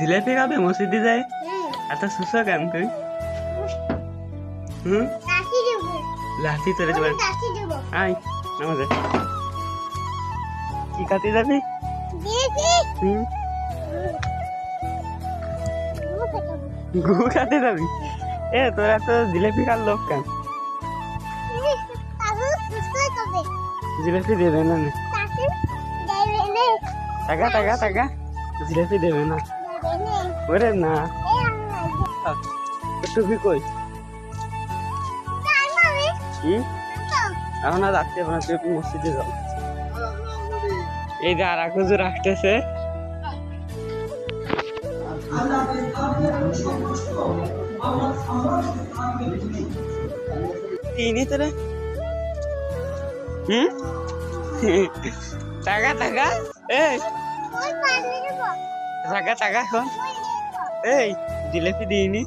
জিলাপি খাবে মসজিদে যায়? এত সুস্থ কেন তুই? লাঠি তোরে দেবেন? আয় আমাদের কি খাতে যাবি? গু খাতে যাবি? তোরা তো জিলাপি খার লোক কেন? জিলাপি দেবে না? টাকা টাকা টাকা জিলাপি দেবে না? ওরে না, টুপি কই? এখন আর রাখতে হবে না, তুই মসজিদে যাও। এই যে আর হুজুর আসতেছে। তোরা টাকা টাকা টাকা টাকা এখন এই জিলাপি দিইনি।